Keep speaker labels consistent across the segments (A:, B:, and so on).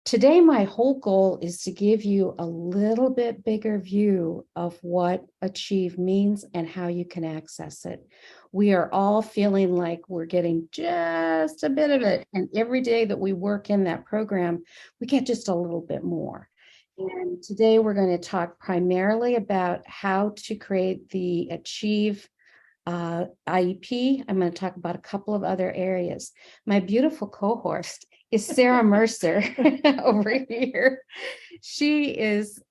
A: Today, my whole goal is to give you a little bit bigger view of what Achieve means and how you can access it. We are all feeling like we're getting just a bit of it. And every day that we work in that program, we get just a little bit more. And today we're going to talk primarily about how to create the Achieve IEP. I'm going to talk about a couple of other areas. My beautiful co-host is Sarah Mercer over here. She is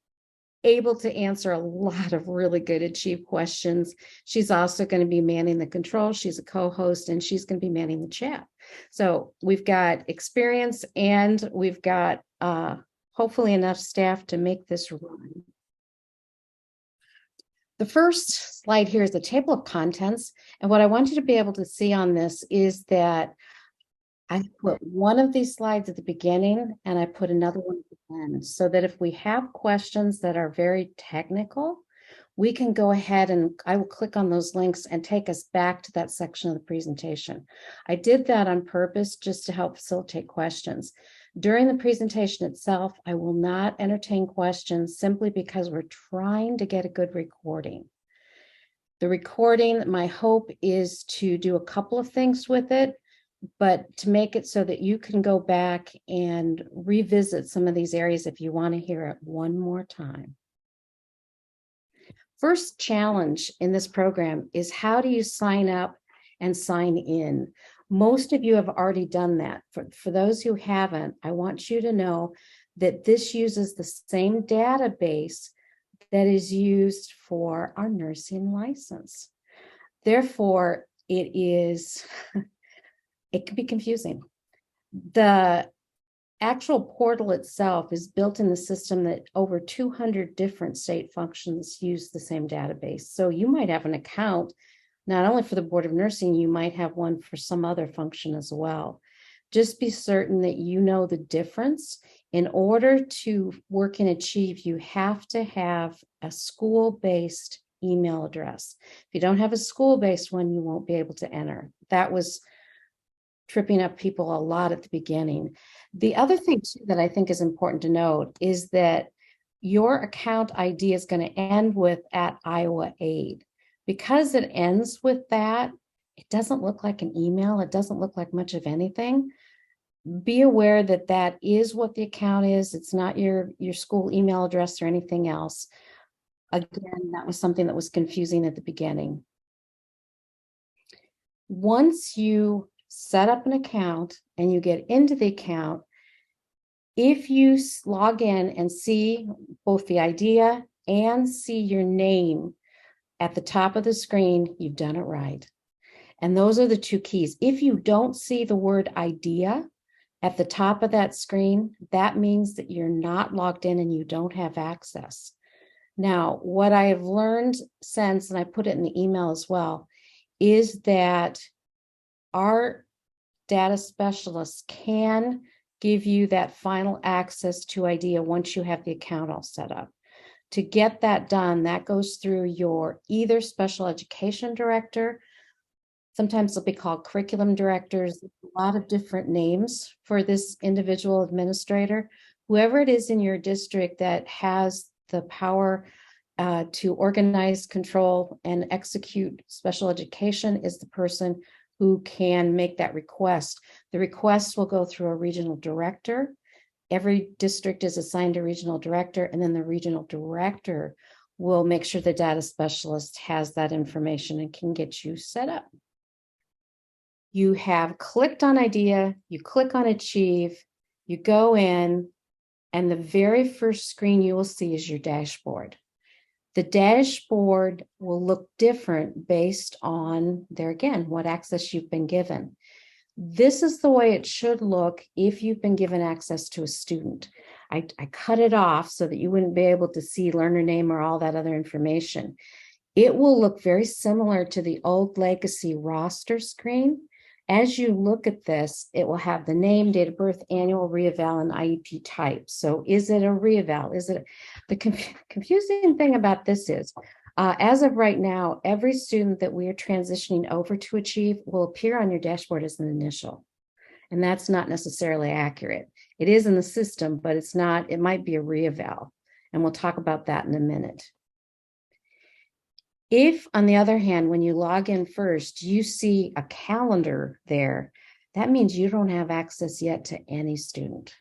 A: able to answer a lot of really good Achieve questions. She's also going to be manning the controls. She's a co-host and she's going to be manning the chat. So we've got experience and we've got hopefully enough staff to make this run. The first slide here is the table of contents. And what I want you to be able to see on this is that I put one of these slides at the beginning and I put another one at the end, so that if we have questions that are very technical, we can go ahead and I will click on those links and take us back to that section of the presentation. I did that on purpose just to help facilitate questions. During the presentation itself, I will not entertain questions simply because we're trying to get a good recording. The recording, my hope is to do a couple of things with it, but to make it so that you can go back and revisit some of these areas if you want to hear it one more time. First challenge in this program is, how do you sign up and sign in? Most of you have already done that. For those who haven't, I want you to know that this uses the same database that is used for our nursing license. Therefore, it can be confusing. The actual portal itself is built in the system that over 200 different state functions use the same database. So you might have an account not only for the Board of Nursing, you might have one for some other function as well. Just be certain that you know the difference. In order to work in Achieve, you have to have a school-based email address. If you don't have a school-based one, you won't be able to enter. That was tripping up people a lot at the beginning. The other thing too that I think is important to note is that your account ID is going to end with @IowaAid. Because it ends with that, it doesn't look like an email. It doesn't look like much of anything. Be aware that that is what the account is. It's not your school email address or anything else. Again, that was something that was confusing at the beginning. Once you set up an account and you get into the account, if you log in and see both the idea and see your name at the top of the screen, you've done it right. And those are the two keys. If you don't see the word idea at the top of that screen, that means that you're not logged in and you don't have access. Now, what I have learned since, and I put it in the email as well, is that our data specialists can give you that final access to IDEA once you have the account all set up. To get that done, that goes through your either special education director. Sometimes they'll be called curriculum directors. A lot of different names for this individual administrator. Whoever it is in your district that has the power to organize, control, and execute special education is the person who can make that request. The request will go through a regional director. Every district is assigned a regional director, and then the regional director will make sure the data specialist has that information and can get you set up. You have clicked on IDEA, you click on Achieve, you go in, and the very first screen you will see is your dashboard. The dashboard will look different based on, there again, what access you've been given. This is the way it should look if you've been given access to a student. I cut it off so that you wouldn't be able to see learner name or all that other information. It will look very similar to the old legacy roster screen. As you look at this, it will have the name, date of birth, annual reeval, and IEP type. So is it a reeval? Is it the confusing thing about this is, as of right now, every student that we are transitioning over to Achieve will appear on your dashboard as an initial. And that's not necessarily accurate. It is in the system, but it's not, it might be a reeval. And we'll talk about that in a minute. If, on the other hand, when you log in first, you see a calendar there, that means you don't have access yet to any student.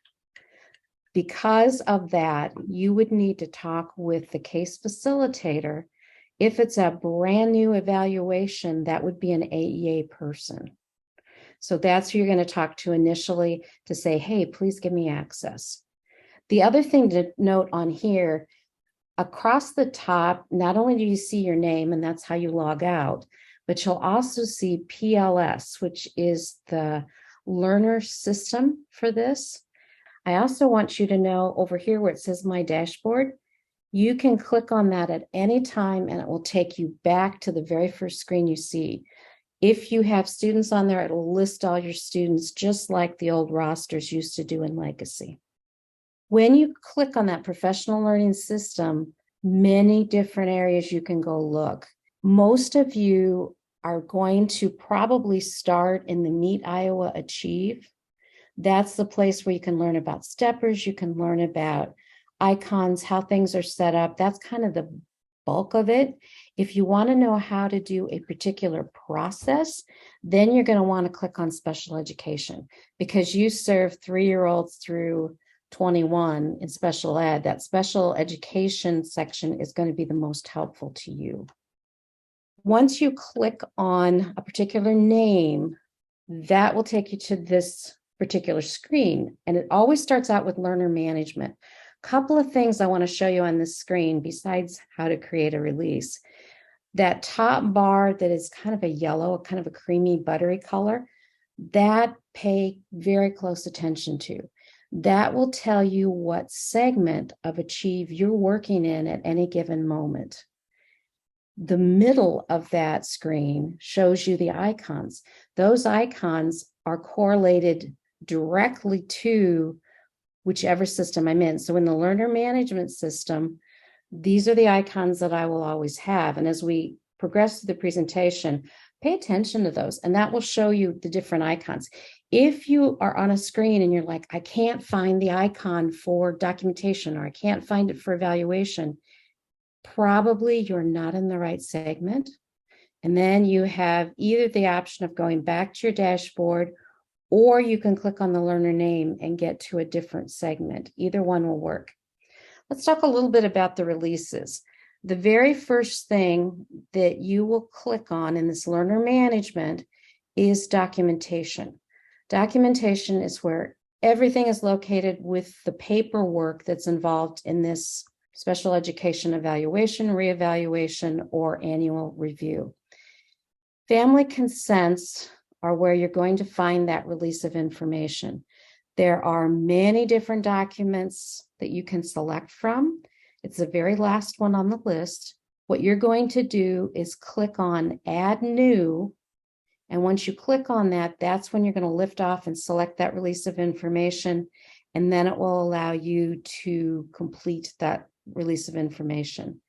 A: Because of that, you would need to talk with the case facilitator. If it's a brand new evaluation, that would be an AEA person. So that's who you're going to talk to initially to say, hey, please give me access. The other thing to note on here, across the top, not only do you see your name, and that's how you log out, but you'll also see PLS, which is the learner system for this. I also want you to know over here where it says My Dashboard, you can click on that at any time and it will take you back to the very first screen you see. If you have students on there, it'll list all your students just like the old rosters used to do in Legacy. When you click on that professional learning system, many different areas you can go look. Most of you are going to probably start in the Meet Iowa Achieve. That's the place where you can learn about steppers, you can learn about icons, how things are set up. That's kind of the bulk of it. If you want to know how to do a particular process, then you're going to want to click on special education because you serve 3-year-olds through 21 in special ed. That special education section is going to be the most helpful to you. Once you click on a particular name, that will take you to this particular screen. And it always starts out with learner management. Couple of things I want to show you on this screen besides how to create a release. That top bar that is kind of a yellow, kind of a creamy, buttery color, that pay very close attention to. That will tell you what segment of Achieve you're working in at any given moment. The middle of that screen shows you the icons. Those icons are correlated directly to whichever system I'm in. So in the learner management system, these are the icons that I will always have. And as we progress through the presentation, pay attention to those, and that will show you the different icons. If you are on a screen and you're like, I can't find the icon for documentation, or I can't find it for evaluation, probably you're not in the right segment. And then you have either the option of going back to your dashboard, or you can click on the learner name and get to a different segment. Either one will work. Let's talk a little bit about the releases. The very first thing that you will click on in this learner management is documentation. Documentation is where everything is located with the paperwork that's involved in this special education evaluation, reevaluation, or annual review. Family consents are where you're going to find that release of information. There are many different documents that you can select from. It's the very last one on the list. What you're going to do is click on Add New. And once you click on that, that's when you're going to lift off and select that release of information. And then it will allow you to complete that release of information.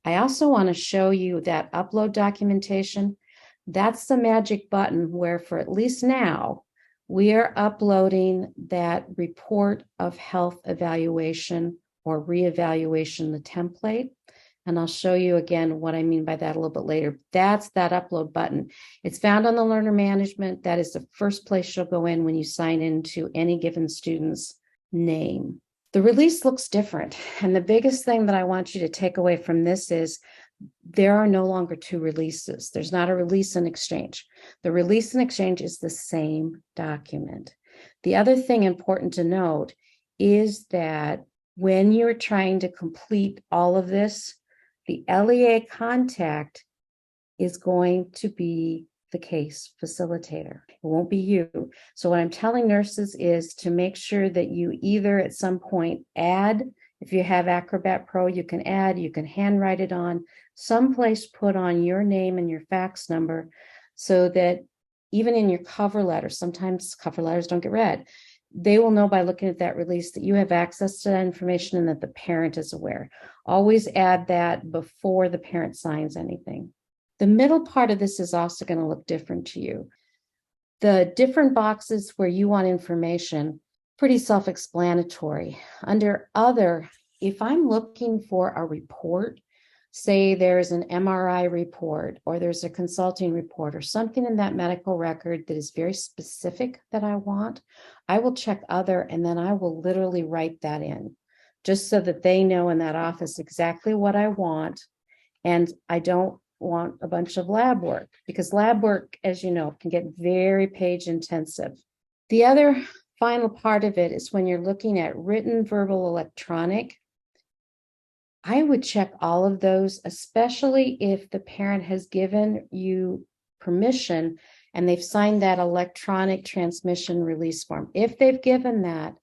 A: I also want to show you that upload documentation. That's the magic button where, for at least now, we are uploading that report of health evaluation or reevaluation, the template. And I'll show you again what I mean by that a little bit later. That's that upload button. It's found on the learner management. That is the first place you'll go in when you sign into any given student's name. The release looks different. And the biggest thing that I want you to take away from this is there are no longer two releases. There's not a release and exchange. The release and exchange is the same document. The other thing important to note is that when you're trying to complete all of this, the LEA contact is going to be the case facilitator. It won't be you. So what I'm telling nurses is to make sure that you either at some point add, if you have Acrobat Pro, you can add, you can handwrite it on, someplace put on your name and your fax number so that even in your cover letter, sometimes cover letters don't get read, they will know by looking at that release that you have access to that information and that the parent is aware. Always add that before the parent signs anything. The middle part of this is also going to look different to you. The different boxes where you want information, Pretty self-explanatory. Under other, if I'm looking for a report, say there's an MRI report or there's a consulting report or something in that medical record that is very specific that I want, I will check other and then I will literally write that in just so that they know in that office exactly what I want. And I don't want a bunch of lab work because lab work, as you know, can get very page intensive. The other final part of it is when you're looking at written, verbal, electronic, I would check all of those, especially if the parent has given you permission and they've signed that electronic transmission release form. If they've given that,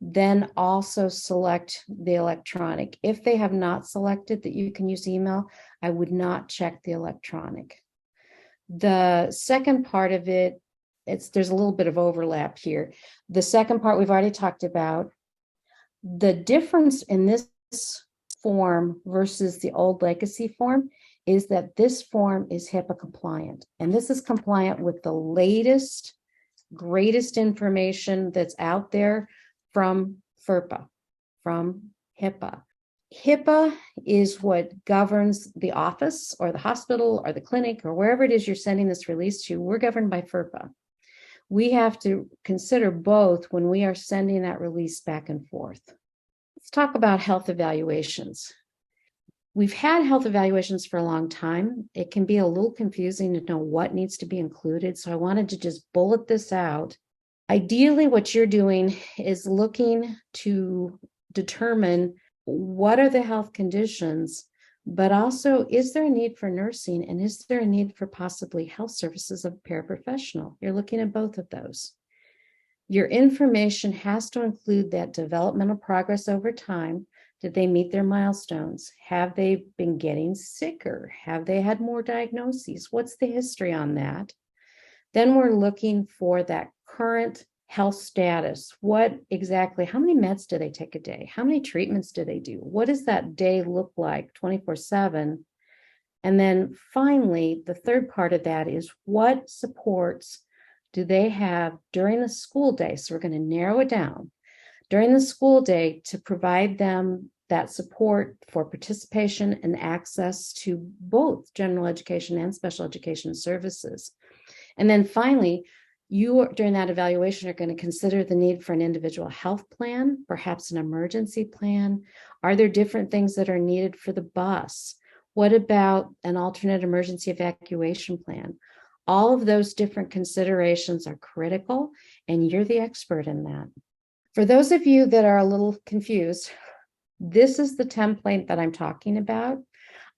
A: then also select the electronic. If they have not selected that you can use email, I would not check the electronic. The second part of it, there's a little bit of overlap here. The second part we've already talked about. The difference in this form versus the old legacy form is that this form is HIPAA compliant, and this is compliant with the latest, greatest information that's out there from FERPA, from HIPAA. HIPAA is what governs the office or the hospital or the clinic or wherever it is you're sending this release to. We're governed by FERPA. We have to consider both when we are sending that release back and forth. Let's talk about health evaluations. We've had health evaluations for a long time. It can be a little confusing to know what needs to be included, so I wanted to just bullet this out. Ideally, what you're doing is looking to determine what are the health conditions, but also is there a need for nursing and is there a need for possibly health services of a paraprofessional? You're looking at both of those. Your information has to include that developmental progress over time. Did they meet their milestones? Have they been getting sicker? Have they had more diagnoses? What's the history on that? Then we're looking for that current health status. What exactly, how many meds do they take a day? How many treatments do they do? What does that day look like 24/7? And then finally, the third part of that is what supports do they have during the school day? So we're going to narrow it down. During the school day to provide them that support for participation and access to both general education and special education services. And then finally, you during that evaluation are going to consider the need for an individual health plan, perhaps an emergency plan. Are there different things that are needed for the bus? What about an alternate emergency evacuation plan? All of those different considerations are critical, and you're the expert in that. For those of you that are a little confused, this is the template that I'm talking about.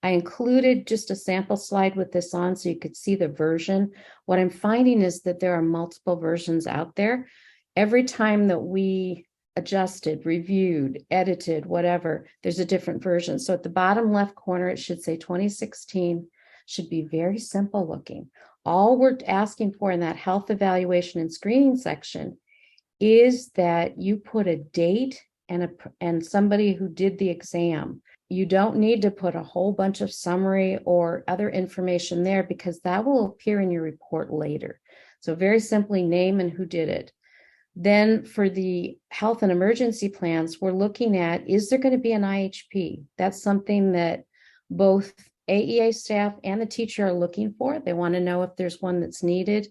A: I included just a sample slide with this on so you could see the version. What I'm finding is that there are multiple versions out there. Every time that we adjusted, reviewed, edited, whatever, there's a different version. So at the bottom left corner, it should say 2016, should be very simple looking. All we're asking for in that health evaluation and screening section is that you put a date and somebody who did the exam. You don't need to put a whole bunch of summary or other information there because that will appear in your report later. So very simply, name and who did it. Then for the health and emergency plans, we're looking at, is there going to be an IHP? That's something that both AEA staff and the teacher are looking for. They want to know if there's one that's needed.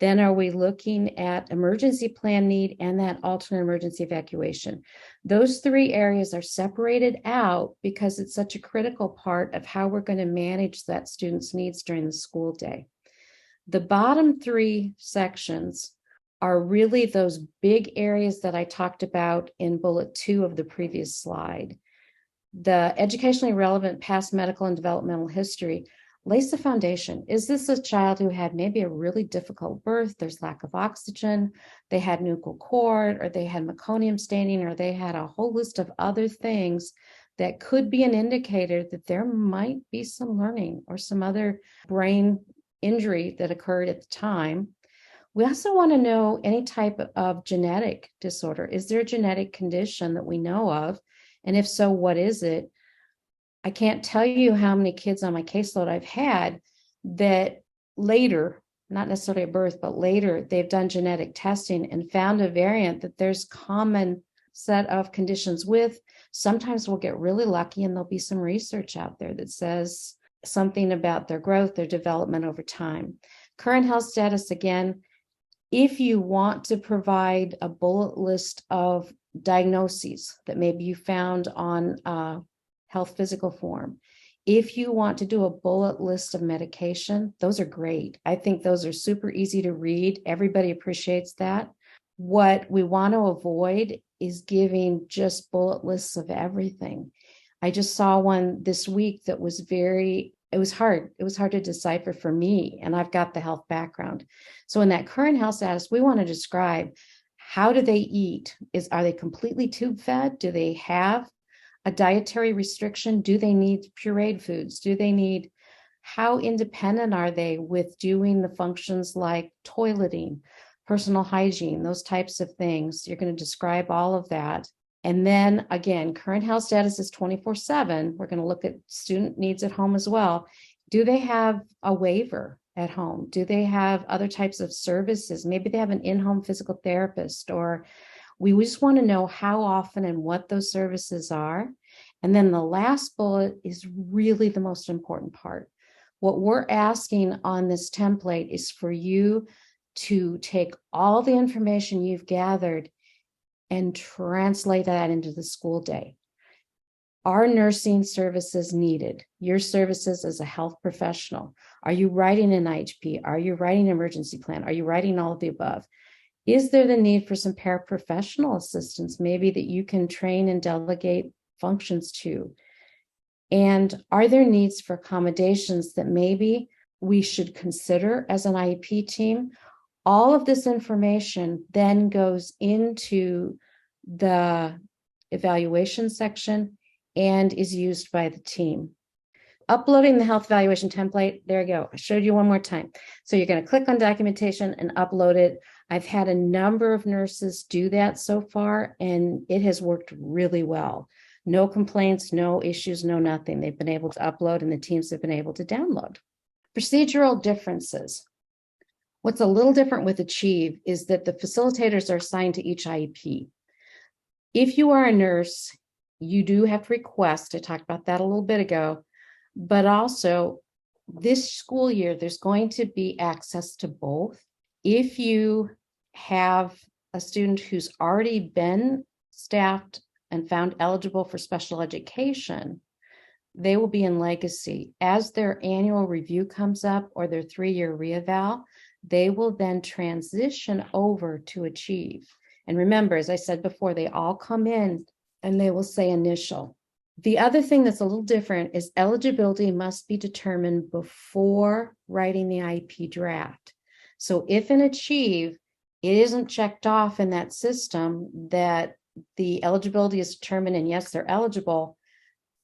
A: Then are we looking at emergency plan need and that alternate emergency evacuation? Those three areas are separated out because it's such a critical part of how we're going to manage that student's needs during the school day. The bottom three sections are really those big areas that I talked about in bullet 2 of the previous slide. The educationally relevant past medical and developmental history lays the foundation. Is this a child who had maybe a really difficult birth? There's lack of oxygen, they had nuchal cord, or they had meconium staining, or they had a whole list of other things that could be an indicator that there might be some learning or some other brain injury that occurred at the time. We also want to know any type of genetic disorder. Is there a genetic condition that we know of? And if so, what is it? I can't tell you how many kids on my caseload I've had that later not necessarily at birth, but later, they've done genetic testing and found a variant that there's common set of conditions with. Sometimes we'll get really lucky and there'll be some research out there that says something about their growth, their development over time. Current health status, again, if you want to provide a bullet list of diagnoses that maybe you found on a health physical form, if you want to do a bullet list of medication, those are great. I think those are super easy to read. Everybody appreciates that. What we want to avoid is giving just bullet lists of everything. I just saw one this week that was it was hard. It was hard to decipher for me, and I've got the health background. So in that current health status, we want to describe, how do they eat? Are they completely tube fed? Do they have a dietary restriction? Do they need pureed foods? How independent are they with doing the functions like toileting, personal hygiene, those types of things? You're going to describe all of that. And then again, current health status is 24/7. We're going to look at student needs at home as well. Do they have a waiver at home? Do they have other types of services? Maybe they have an in-home physical therapist, or we just want to know how often and what those services are. And then the last bullet is really the most important part. What we're asking on this template is for you to take all the information you've gathered and translate that into the school day. Are nursing services needed? Your services as a health professional. Are you writing an IHP? Are you writing an emergency plan? Are you writing all of the above? Is there the need for some paraprofessional assistance, maybe that you can train and delegate functions to? And are there needs for accommodations that maybe we should consider as an IEP team? All of this information then goes into the evaluation section and is used by the team. Uploading the health evaluation template, there you go. I showed you one more time. So you're going to click on documentation and upload it. I've had a number of nurses do that so far, and it has worked really well. No complaints, no issues, no nothing. They've been able to upload and the teams have been able to download. Procedural differences. What's a little different with ACHIEVE is that the facilitators are assigned to each IEP. If you are a nurse, you do have to request, I talked about that a little bit ago, but also this school year, there's going to be access to both. If you have a student who's already been staffed and found eligible for special education, they will be in legacy. As their annual review comes up or their 3-year reeval, they will then transition over to ACHIEVE. And remember, as I said before, they all come in and they will say initial. The other thing that's a little different is eligibility must be determined before writing the IEP draft. So if in ACHIEVE, it isn't checked off in that system that the eligibility is determined and yes, they're eligible,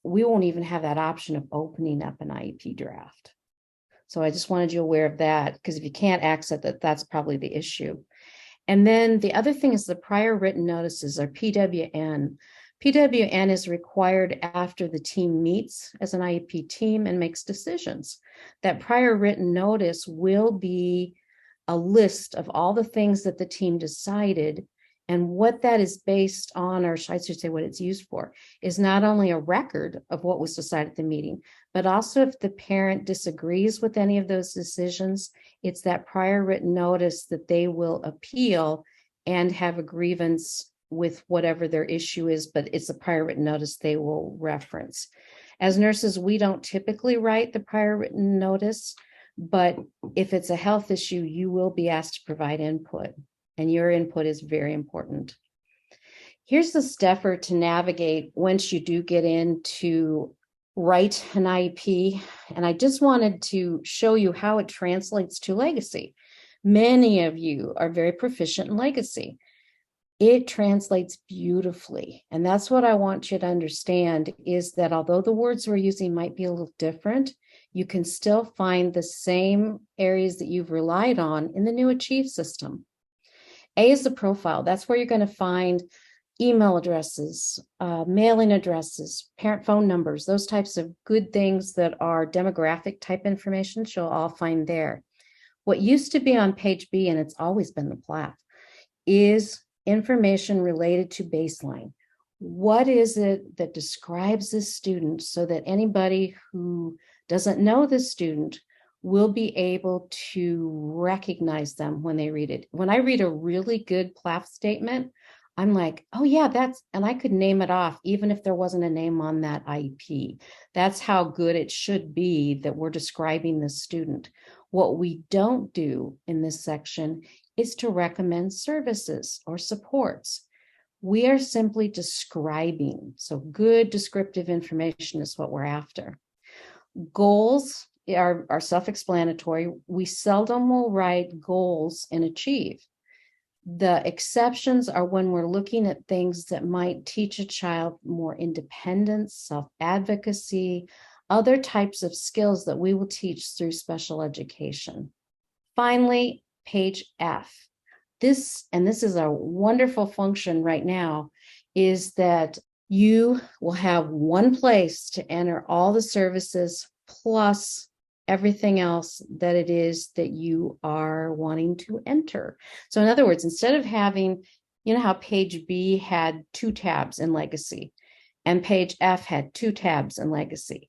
A: we won't even have that option of opening up an IEP draft. So I just wanted you aware of that, because if you can't access that, that's probably the issue. And then the other thing is the prior written notices, or PWN. PWN is required after the team meets as an IEP team and makes decisions. That prior written notice will be a list of all the things that the team decided, and what that is based on, or I should say what it's used for, is not only a record of what was decided at the meeting, but also if the parent disagrees with any of those decisions, it's that prior written notice that they will appeal and have a grievance with whatever their issue is, but it's a prior written notice they will reference. As nurses, we don't typically write the prior written notice, but if it's a health issue, you will be asked to provide input, and your input is very important. Here's the stepper to navigate once you do get into write an IEP, and I just wanted to show you how it translates to legacy. Many of you are very proficient in legacy. It translates beautifully, and that's what I want you to understand, is that although the words we're using might be a little different, you can still find the same areas that you've relied on in the new ACHIEVE system. A is the profile. That's where you're going to find email addresses, mailing addresses, parent phone numbers, those types of good things that are demographic type information, you'll all find there. What used to be on page B, and it's always been the PLAAFP, is information related to baseline. What is it that describes this student so that anybody who doesn't know the student will be able to recognize them when they read it? When I read a really good PLAAFP statement, I'm like, oh yeah, and I could name it off even if there wasn't a name on that IEP. That's how good it should be that we're describing the student. What we don't do in this section is to recommend services or supports. We are simply describing. So good descriptive information is what we're after. Goals are self-explanatory. We seldom will write goals in ACHIEVE. The exceptions are when we're looking at things that might teach a child more independence, self-advocacy, other types of skills that we will teach through special education. Finally, page F. This is a wonderful function right now, is that you will have one place to enter all the services plus everything else that it is that you are wanting to enter. So in other words, instead of having, you know how page B had 2 tabs in legacy and page F had 2 tabs in legacy,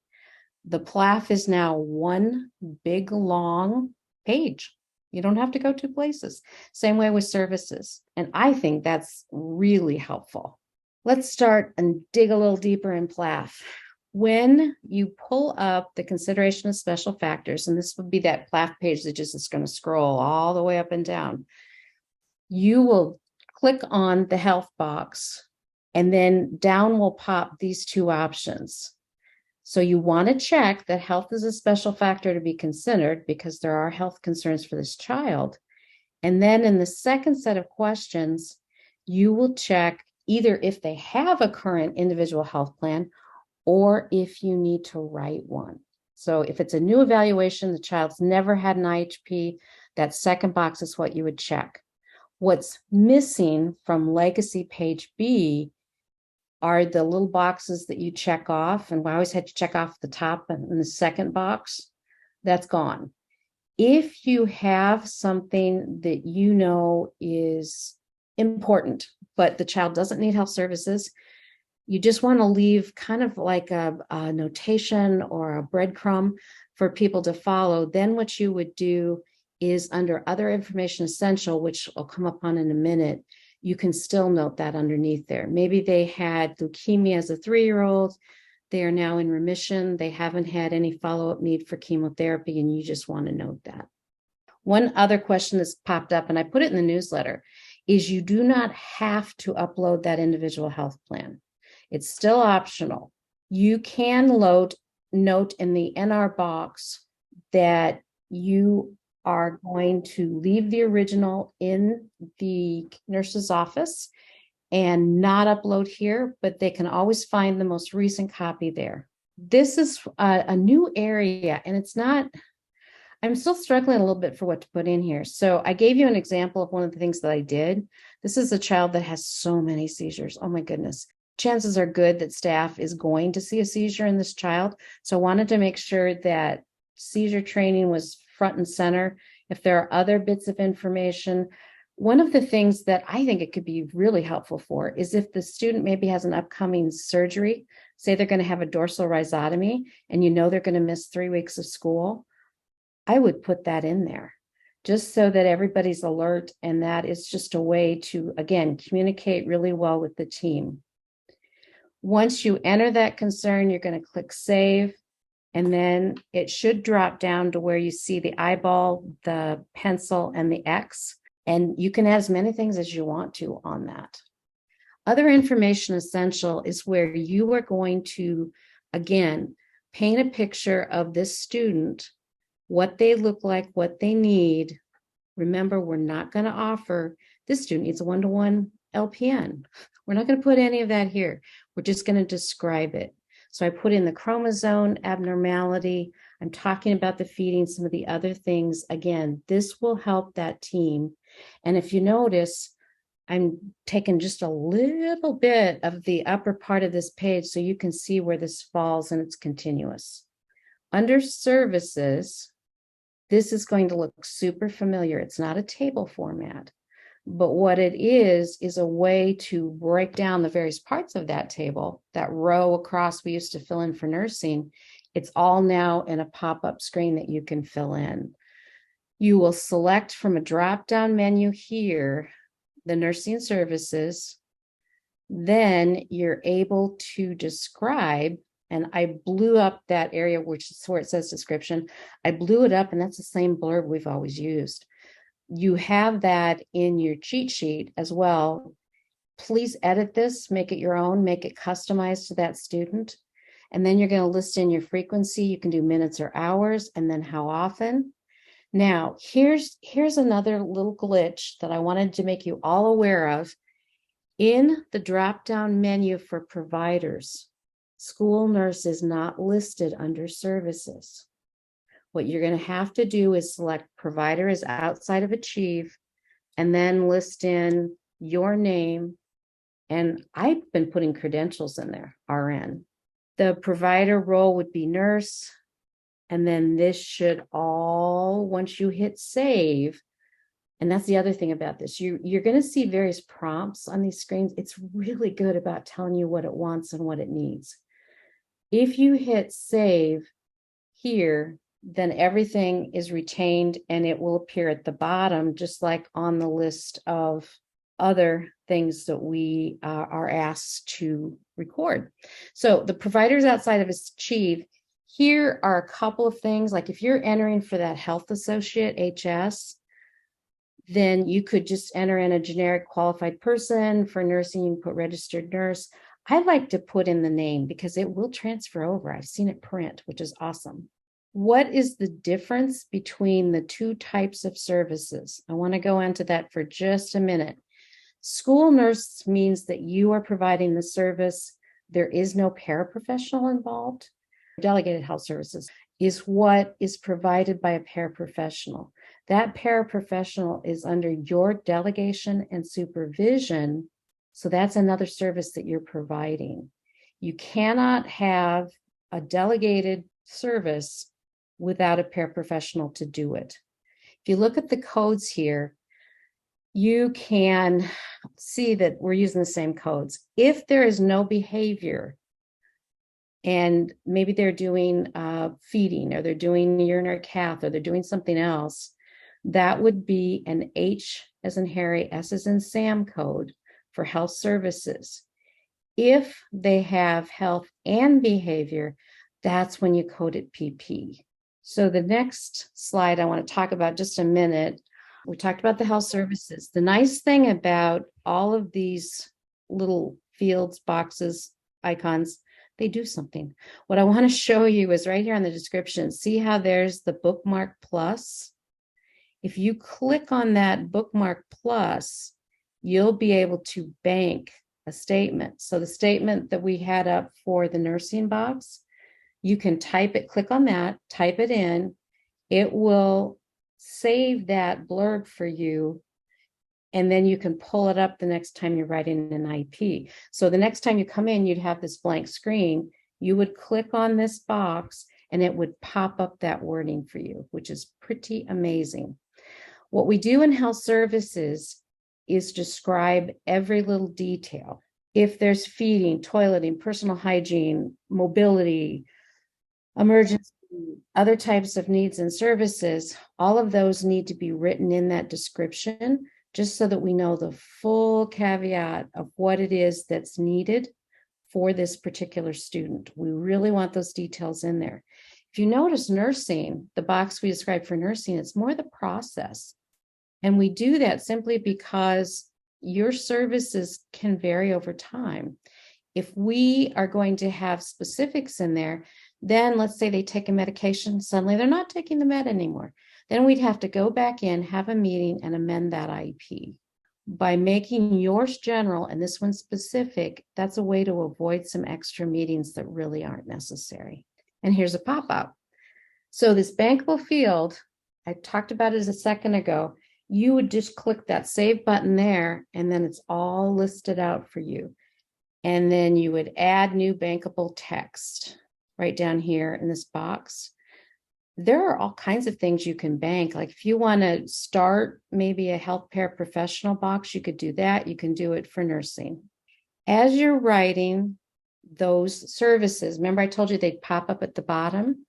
A: the PLAAFP is now one big long page. You don't have to go 2 places. Same way with services. And I think that's really helpful. Let's start and dig a little deeper in PLAAFP. When you pull up the consideration of special factors, and this would be that PLAAFP page that just is going to scroll all the way up and down, you will click on the health box, and then down will pop these 2 options. So you want to check that health is a special factor to be considered because there are health concerns for this child. And then in the second set of questions, you will check either if they have a current individual health plan or if you need to write one. So if it's a new evaluation, the child's never had an IHP, that second box is what you would check. What's missing from legacy page B are the little boxes that you check off, and we always had to check off the top and the second box. That's gone. If you have something that you know is important, but the child doesn't need health services, you just want to leave kind of like a notation or a breadcrumb for people to follow, then what you would do is under other information essential, which I'll come up on in a minute, you can still note that underneath there. Maybe they had leukemia as a 3-year-old. They are now in remission. They haven't had any follow-up need for chemotherapy, and you just want to note that. One other question that's popped up, and I put it in the newsletter, is you do not have to upload that individual health plan. It's still optional. You can note in the NR box that you are going to leave the original in the nurse's office and not upload here, but they can always find the most recent copy there. This is a new area, and it's not, I'm still struggling a little bit for what to put in here. So I gave you an example of one of the things that I did. This is a child that has so many seizures. Oh my goodness. Chances are good that staff is going to see a seizure in this child. So I wanted to make sure that seizure training was front and center. If there are other bits of information, one of the things that I think it could be really helpful for is if the student maybe has an upcoming surgery, say they're going to have a dorsal rhizotomy, and you know they're going to miss 3 weeks of school, I would put that in there just so that everybody's alert. And that is just a way to, again, communicate really well with the team. Once you enter that concern, you're going to click save, and then it should drop down to where you see the eyeball, the pencil, and the X, and you can add as many things as you want to on that. Other information essential is where you are going to, again, paint a picture of this student, what they look like, what they need. Remember, we're not going to offer, this student needs a one-to-one LPN. We're not going to put any of that here. We're just going to describe it. So I put in the chromosome abnormality. I'm talking about the feeding, some of the other things. Again, this will help that team. And if you notice, I'm taking just a little bit of the upper part of this page so you can see where this falls and it's continuous. Under services, This is going to look super familiar. It's not a table format, but what it is a way to break down the various parts of that table, that row across we used to fill in for nursing. It's all now in a pop-up screen that you can fill in. You will select from a drop-down menu here, the nursing services. Then you're able to describe, and I blew up that area which is where it says description. I blew it up, and that's the same blurb we've always used. You have that in your cheat sheet as well. Please edit this, make it your own, make it customized to that student. And then you're going to list in your frequency. You can do minutes or hours, and then how often. Now, here's another little glitch that I wanted to make you all aware of. In the drop-down menu for providers, school nurse is not listed under services. What you're going to have to do is select provider is outside of Achieve, and then list in your name. And I've been putting credentials in there, RN. The provider role would be nurse. And then this should all, once you hit save, and that's the other thing about this, you're going to see various prompts on these screens. It's really good about telling you what it wants and what it needs. If you hit save here, then everything is retained and it will appear at the bottom, just like on the list of other things that we are asked to record. So the providers outside of Achieve, here are a couple of things. Like if you're entering for that health associate HS, then you could just enter in a generic qualified person. For nursing, you can put registered nurse. I like to put in the name because it will transfer over. I've seen it print, which is awesome. What is the difference between the two types of services? I want to go into that for just a minute. School nurse means that you are providing the service. There is no paraprofessional involved. Delegated health services is what is provided by a paraprofessional. That paraprofessional is under your delegation and supervision. So that's another service that you're providing. You cannot have a delegated service without a paraprofessional to do it. If you look at the codes here, you can see that we're using the same codes. If there is no behavior, and maybe they're doing feeding, or they're doing urinary cath, or they're doing something else, that would be an H as in Harry, S as in Sam code for health services. If they have health and behavior, that's when you code it PP. So the next slide I want to talk about just a minute. We talked about the health services. The nice thing about all of these little fields, boxes, icons, they do something. What I want to show you is right here on the description. See how there's the bookmark plus? If you click on that bookmark plus, you'll be able to bank a statement. So the statement that we had up for the nursing box, you can type it, click on that, type it in. It will save that blurb for you, and then you can pull it up the next time you're writing an IEP. So the next time you come in, you'd have this blank screen. You would click on this box and it would pop up that wording for you, which is pretty amazing. What we do in health services is describe every little detail. If there's feeding, toileting, personal hygiene, mobility, emergency, other types of needs and services, all of those need to be written in that description, just so that we know the full caveat of what it is that's needed for this particular student. We really want those details in there. If you notice nursing, the box we described for nursing, it's more the process. And we do that simply because your services can vary over time. If we are going to have specifics in there, then let's say they take a medication, suddenly they're not taking the med anymore. Then we'd have to go back in, have a meeting, and amend that IEP. By making yours general and this one specific, that's a way to avoid some extra meetings that really aren't necessary. And here's a pop-up. So this bankable field, I talked about it a second ago. You would just click that save button there, and then it's all listed out for you. And then you would add new bankable text right down here in this box. there are all kinds of things you can bank. Like if you want to start maybe a health paraprofessional box, you could do that. You can do it for nursing. As you're writing those services, remember I told you they'd pop up at the bottom?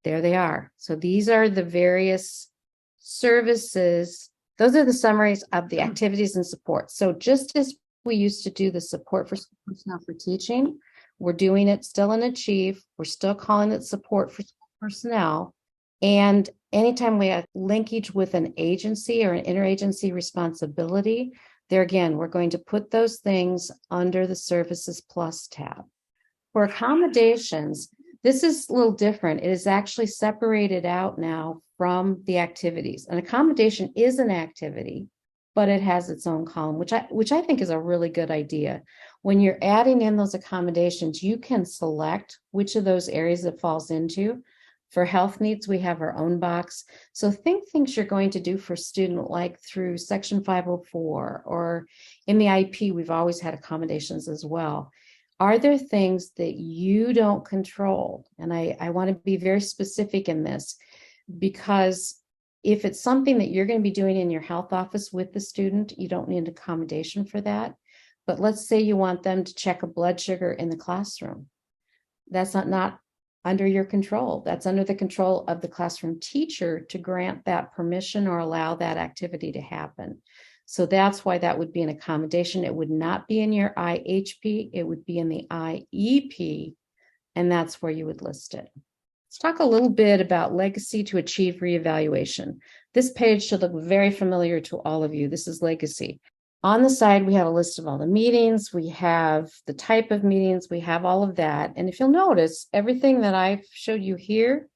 A: There they are. So these are the various services. Those are the summaries of the activities and support. So just as we used to do the support for personnel for teaching, we're doing it still in Achieve. We're still calling it support for personnel. And anytime we have linkage with an agency or an interagency responsibility, there again, we're going to put those things under the Services Plus tab. For accommodations, this is a little different. It is actually separated out now from the activities. An accommodation is an activity, but it has its own column, which I think is a really good idea. When you're adding in those accommodations, you can select which of those areas it falls into. For health needs, we have our own box. So think things you're going to do for student like through Section 504, or in the IEP, we've always had accommodations as well. Are there things that you don't control? And I want to be very specific in this, because if it's something that you're going to be doing in your health office with the student, you don't need an accommodation for that. But let's say you want them to check a blood sugar in the classroom. That's not under your control. That's under the control of the classroom teacher to grant that permission or allow that activity to happen. So that's why that would be an accommodation. It would not be in your IHP. It would be in the IEP, and that's where you would list it. Let's talk a little bit about legacy to achieve reevaluation. This page should look very familiar to all of you. This is legacy. On the side, we have a list of all the meetings. We have the type of meetings. We have all of that. And if you'll notice, everything that I've showed you here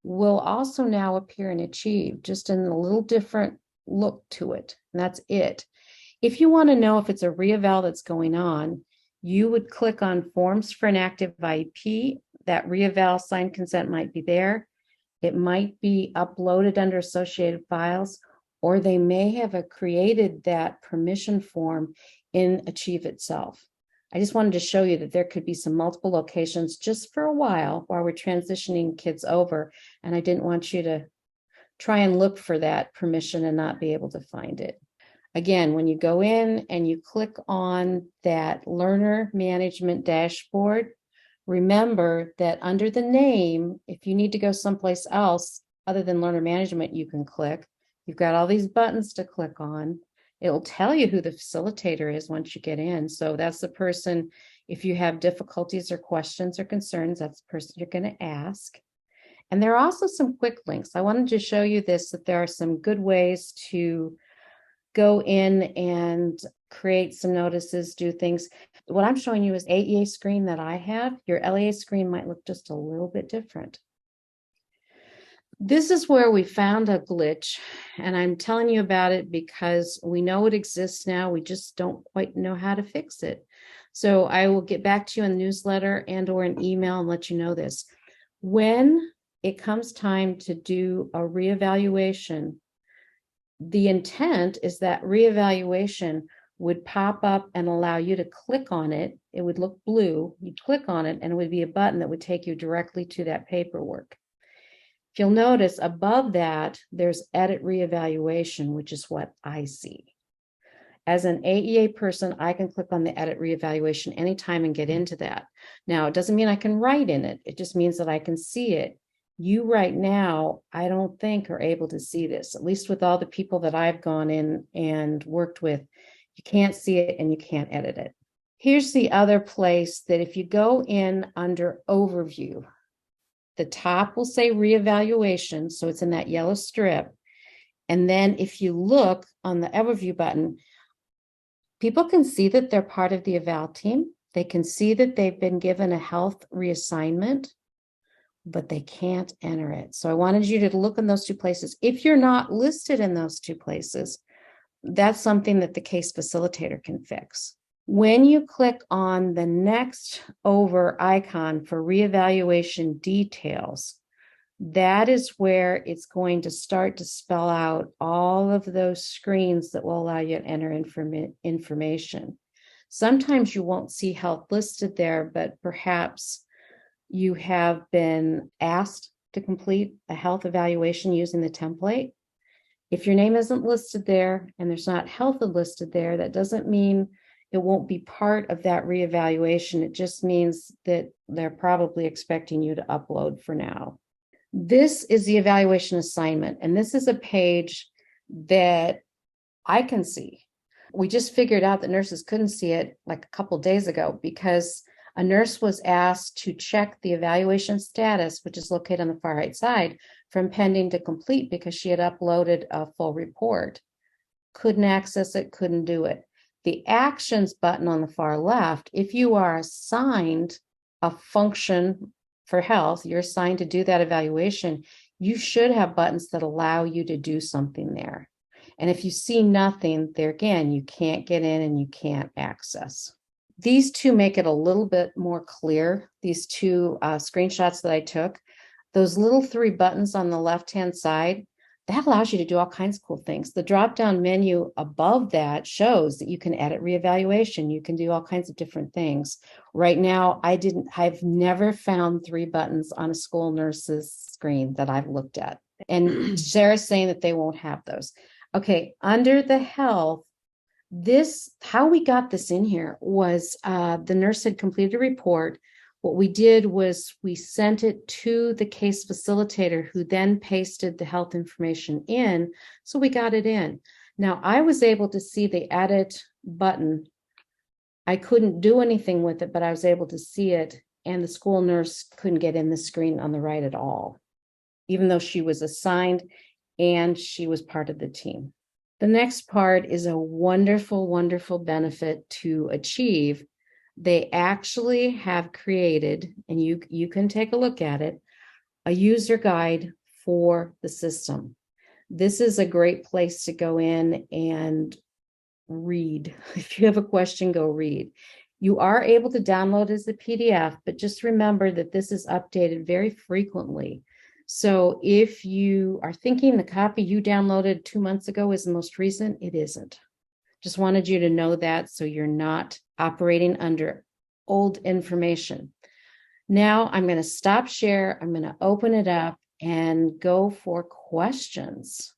A: will also now appear in Achieve, just in a little different look to it. And that's it. If you want to know if it's a reeval that's going on, you would click on Forms for an Active IEP. That reeval signed consent might be there. It might be uploaded under associated files, or they may have created that permission form in Achieve itself. I just wanted to show you that there could be some multiple locations just for a while we're transitioning kids over, and I didn't want you to try and look for that permission and not be able to find it. Again, when you go in and you click on that learner management dashboard, remember that under the name, if you need to go someplace else other than learner management, you can click. You've got all these buttons to click on. It'll tell you who the facilitator is once you get in. So that's the person, if you have difficulties or questions or concerns, that's the person you're going to ask. And there are also some quick links. I wanted to show you this, that there are some good ways to go in and create some notices, do things. What I'm showing you is AEA screen that I have. Your LEA screen might look just a little bit different. This is where we found a glitch, and I'm telling you about it because we know it exists now. We just don't quite know how to fix it. So I will get back to you in the newsletter and or an email and let you know this. When it comes time to do a reevaluation, the intent is that reevaluation would pop up and allow you to click on it. It would look blue. You click on it and it would be a button that would take you directly to that paperwork. If you'll notice above that, there's edit reevaluation, which is what I see. As an AEA person, I can click on the edit reevaluation anytime and get into that. Now, it doesn't mean I can write in it. It just means that I can see it. You right now, I don't think are able to see this, at least with all the people that I've gone in and worked with. You can't see it and you can't edit it. Here's the other place that if you go in under overview, the top will say reevaluation, so it's in that yellow strip. And then if you look on the overview button, people can see that they're part of the eval team. They can see that they've been given a health reassignment, but they can't enter it. So I wanted you to look in those two places. If you're not listed in those two places, that's something that the case facilitator can fix. When you click on the next over icon for reevaluation details, that is where it's going to start to spell out all of those screens that will allow you to enter information. Sometimes you won't see health listed there, but perhaps you have been asked to complete a health evaluation using the template. If your name isn't listed there and there's not health listed there, that doesn't mean it won't be part of that reevaluation. It just means that they're probably expecting you to upload for now. This is the evaluation assignment, and this is a page that I can see. We just figured out that nurses couldn't see it like a couple days ago because a nurse was asked to check the evaluation status, which is located on the far right side, from pending to complete because she had uploaded a full report. Couldn't access it, couldn't do it. The actions button on the far left, if you are assigned a function for health, you're assigned to do that evaluation, you should have buttons that allow you to do something there. And if you see nothing there, again, you can't get in and you can't access. These two make it a little bit more clear, these two screenshots that I took. Those little three buttons on the left-hand side, that allows you to do all kinds of cool things. The drop-down menu above that shows that you can edit reevaluation. You can do all kinds of different things. Right now, I've never found three buttons on a school nurse's screen that I've looked at. And Sarah's saying that they won't have those. Okay, under the health, how we got this in here was the nurse had completed a report. What we did was we sent it to the case facilitator who then pasted the health information in. So we got it in. Now I was able to see the edit button. I couldn't do anything with it, but I was able to see it. And the school nurse couldn't get in the screen on the right at all, even though she was assigned and she was part of the team. The next part is a wonderful, wonderful benefit to Achieve. They actually have created, and you can take a look at it, a user guide for the system. This is a great place to go in and read. If you have a question, go read. You are able to download as a PDF, but just remember that this is updated very frequently. So if you are thinking the copy you downloaded 2 months ago is the most recent, it isn't. Just wanted you to know that so you're not operating under old information. Now I'm going to stop share. I'm going to open it up and go for questions.